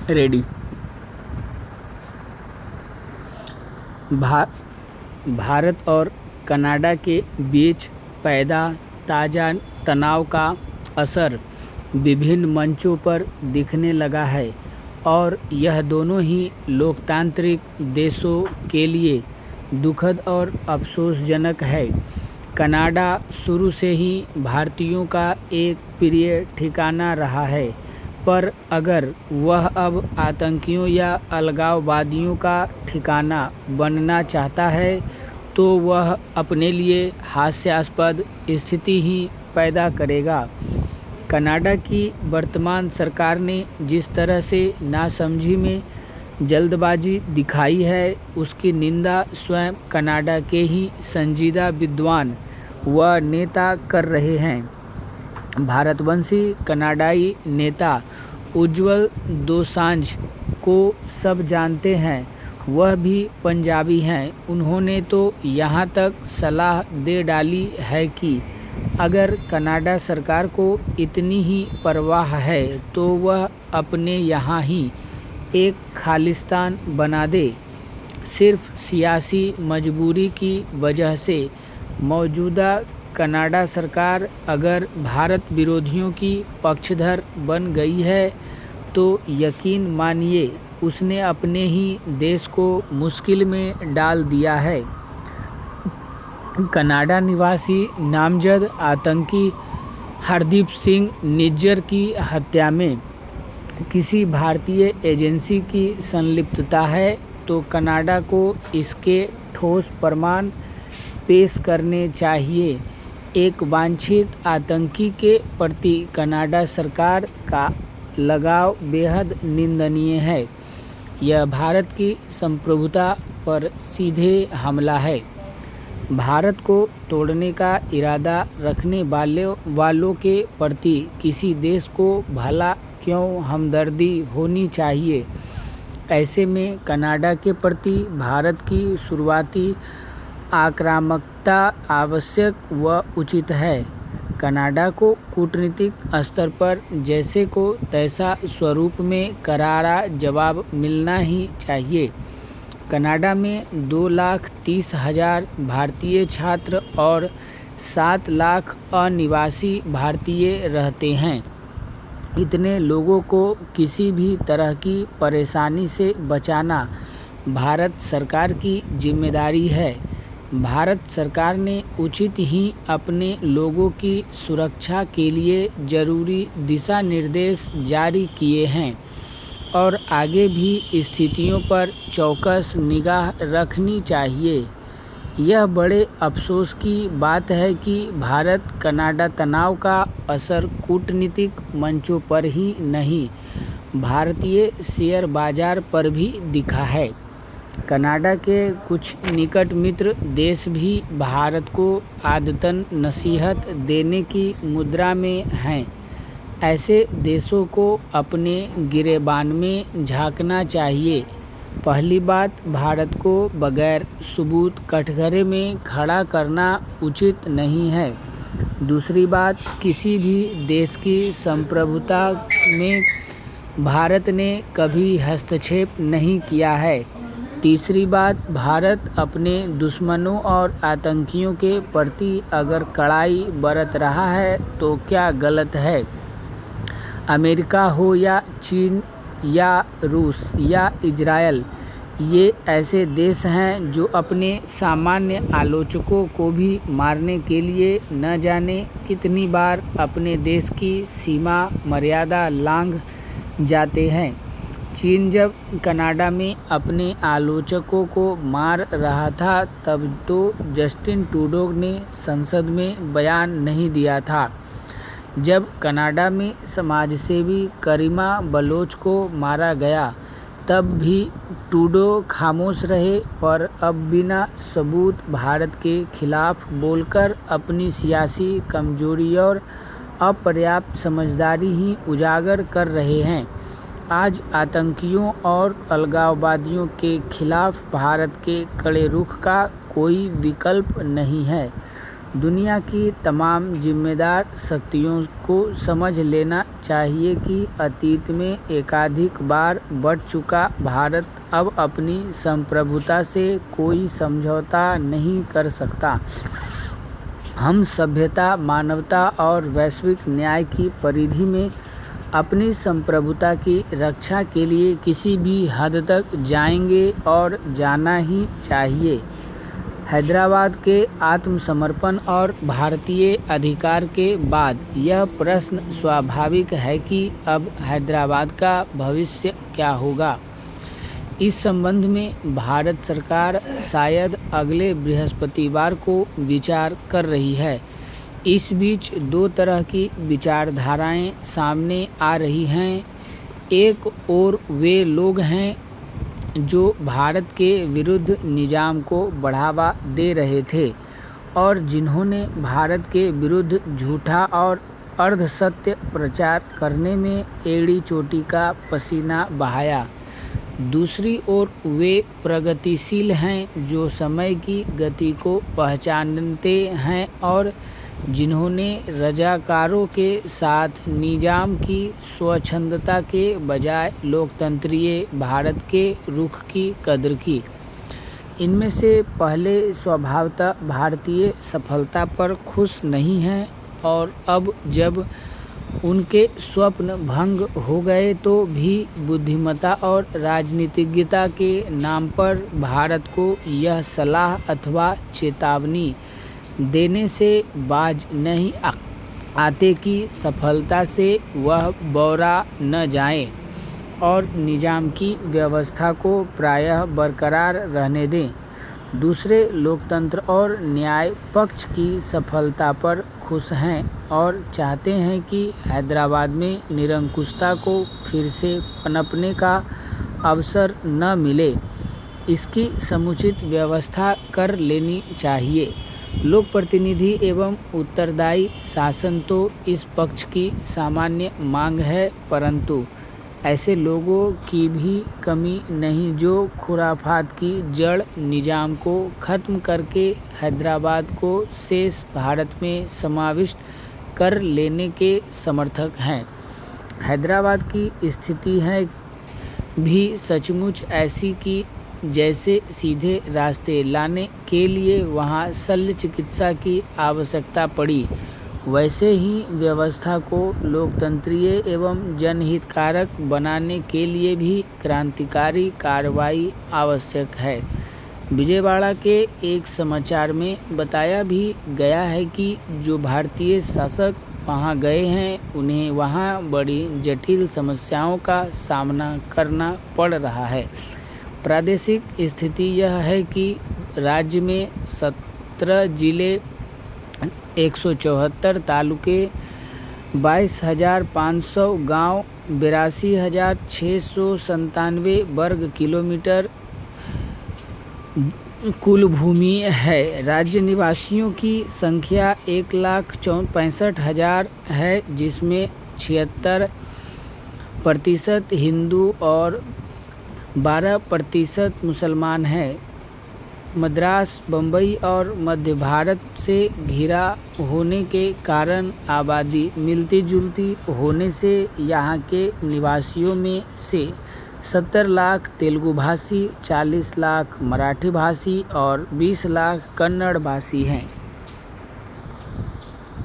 Ready. भा, भारत और Canada के बीच पैदा ताज़ा तनाव का असर विभिन्न मंचों पर दिखने लगा है और यह दोनों ही लोकतांत्रिक देशों के लिए दुखद और अफसोसजनक है। कनाडा शुरू से ही भारतीयों का एक प्रिय ठिकाना रहा है, पर अगर वह अब आतंकियों या अलगाववादियों का ठिकाना बनना चाहता है तो वह अपने लिए हास्यास्पद स्थिति ही पैदा करेगा। कनाडा की वर्तमान सरकार ने जिस तरह से नासमझी में जल्दबाजी दिखाई है, उसकी निंदा स्वयं कनाडा के ही संजीदा विद्वान व नेता कर रहे हैं। भारतवंशी कनाडाई नेता उज्ज्वल दोसांझ को सब जानते हैं, वह भी पंजाबी हैं। उन्होंने तो यहाँ तक सलाह दे डाली है कि अगर कनाडा सरकार को इतनी ही परवाह है तो वह अपने यहाँ ही एक खालिस्तान बना दे। सिर्फ सियासी मजबूरी की वजह से मौजूदा कनाडा सरकार अगर भारत विरोधियों की पक्षधर बन गई है तो यकीन मानिए उसने अपने ही देश को मुश्किल में डाल दिया है। कनाडा निवासी नामजद आतंकी हरदीप सिंह निज्जर की हत्या में किसी भारतीय एजेंसी की संलिप्तता है तो कनाडा को इसके ठोस प्रमाण पेश करने चाहिए। एक वांछित आतंकी के प्रति कनाडा सरकार का लगाव बेहद निंदनीय है। यह भारत की संप्रभुता पर सीधे हमला है। भारत को तोड़ने का इरादा रखने वालों के प्रति किसी देश को भला क्यों हमदर्दी होनी चाहिए। ऐसे में कनाडा के प्रति भारत की शुरुआती आक्रामकता आवश्यक व उचित है। कनाडा को कूटनीतिक स्तर पर जैसे को तैसा स्वरूप में करारा जवाब मिलना ही चाहिए। कनाडा में 2,30,000 भारतीय छात्र और 7 लाख अनिवासी भारतीय रहते हैं। इतने लोगों को किसी भी तरह की परेशानी से बचाना भारत सरकार की जिम्मेदारी है। भारत सरकार ने उचित ही अपने लोगों की सुरक्षा के लिए जरूरी दिशा निर्देश जारी किए हैं और आगे भी स्थितियों पर चौकस निगाह रखनी चाहिए। यह बड़े अफसोस की बात है कि भारत कनाडा तनाव का असर कूटनीतिक मंचों पर ही नहीं, भारतीय शेयर बाजार पर भी दिखा है। कनाडा के कुछ निकट मित्र देश भी भारत को आदतन नसीहत देने की मुद्रा में हैं। ऐसे देशों को अपने गिरेबान में झांकना चाहिए। पहली बात, भारत को बगैर सबूत कटघरे में खड़ा करना उचित नहीं है। दूसरी बात, किसी भी देश की संप्रभुता में भारत ने कभी हस्तक्षेप नहीं किया है। तीसरी बात, भारत अपने दुश्मनों और आतंकियों के प्रति अगर कड़ाई बरत रहा है तो क्या गलत है। अमेरिका हो या चीन या रूस या इजरायल, ये ऐसे देश हैं जो अपने सामान्य आलोचकों को भी मारने के लिए न जाने कितनी बार अपने देश की सीमा मर्यादा लांघ जाते हैं। चीन जब कनाडा में अपने आलोचकों को मार रहा था तब तो जस्टिन ट्रूडो ने संसद में बयान नहीं दिया था। जब कनाडा में समाजसेवी करीमा बलोच को मारा गया तब भी ट्रूडो खामोश रहे, पर अब बिना सबूत भारत के खिलाफ बोलकर अपनी सियासी कमजोरी और अपर्याप्त समझदारी ही उजागर कर रहे हैं। आज आतंकियों और अलगाववादियों के खिलाफ भारत के कड़े रुख का कोई विकल्प नहीं है। दुनिया की तमाम जिम्मेदार शक्तियों को समझ लेना चाहिए कि अतीत में एकाधिक बार बढ़ चुका भारत अब अपनी संप्रभुता से कोई समझौता नहीं कर सकता। हम सभ्यता, मानवता और वैश्विक न्याय की परिधि में अपनी संप्रभुता की रक्षा के लिए किसी भी हद तक जाएंगे और जाना ही चाहिए। हैदराबाद के आत्मसमर्पण और भारतीय अधिकार के बाद यह प्रश्न स्वाभाविक है कि अब हैदराबाद का भविष्य क्या होगा। इस संबंध में भारत सरकार शायद अगले बृहस्पतिवार को विचार कर रही है। इस बीच दो तरह की विचारधाराएं सामने आ रही हैं। एक ओर वे लोग हैं जो भारत के विरुद्ध निजाम को बढ़ावा दे रहे थे और जिन्होंने भारत के विरुद्ध झूठा और अर्धसत्य प्रचार करने में एड़ी चोटी का पसीना बहाया। दूसरी ओर वे प्रगतिशील हैं जो समय की गति को पहचानते हैं और जिन्होंने रजाकारों के साथ निजाम की स्वच्छंदता के बजाय लोकतंत्रीय भारत के रुख की कदर की। इनमें से पहले स्वभावतः भारतीय सफलता पर खुश नहीं हैं और अब जब उनके स्वप्न भंग हो गए तो भी बुद्धिमत्ता और राजनीतिज्ञता के नाम पर भारत को यह सलाह अथवा चेतावनी देने से बाज नहीं आते कि सफलता से वह बौरा न जाए और निजाम की व्यवस्था को प्रायः बरकरार रहने दें। दूसरे लोकतंत्र और न्याय पक्ष की सफलता पर खुश हैं और चाहते हैं कि हैदराबाद में निरंकुशता को फिर से पनपने का अवसर न मिले, इसकी समुचित व्यवस्था कर लेनी चाहिए। लोक प्रतिनिधि एवं उत्तरदायी शासन तो इस पक्ष की सामान्य मांग है, परंतु ऐसे लोगों की भी कमी नहीं जो खुराफात की जड़ निजाम को खत्म करके हैदराबाद को शेष भारत में समाविष्ट कर लेने के समर्थक हैं। हैदराबाद की स्थिति है भी सचमुच ऐसी कि जैसे सीधे रास्ते लाने के लिए वहां शल्य चिकित्सा की आवश्यकता पड़ी, वैसे ही व्यवस्था को लोकतंत्रीय एवं जनहितकारक बनाने के लिए भी क्रांतिकारी कार्रवाई आवश्यक है। विजयवाड़ा के एक समाचार में बताया भी गया है कि जो भारतीय शासक वहां गए हैं उन्हें वहां बड़ी जटिल समस्याओं का सामना करना पड़ रहा है। प्रादेशिक स्थिति यह है कि राज्य में 17 जिले, 174 तालुके, 22,500 गांव, 82,697 वर्ग किलोमीटर कुल भूमि है। राज्य निवासियों की संख्या 1,65,000 है, जिसमें 76% हिंदू और 12% मुसलमान हैं। मद्रास, बम्बई और मध्य भारत से घिरा होने के कारण आबादी मिलती जुलती होने से यहाँ के निवासियों में से 70 लाख तेलुगु भाषी, 40 लाख मराठी भाषी और 20 लाख कन्नड़ भाषी हैं।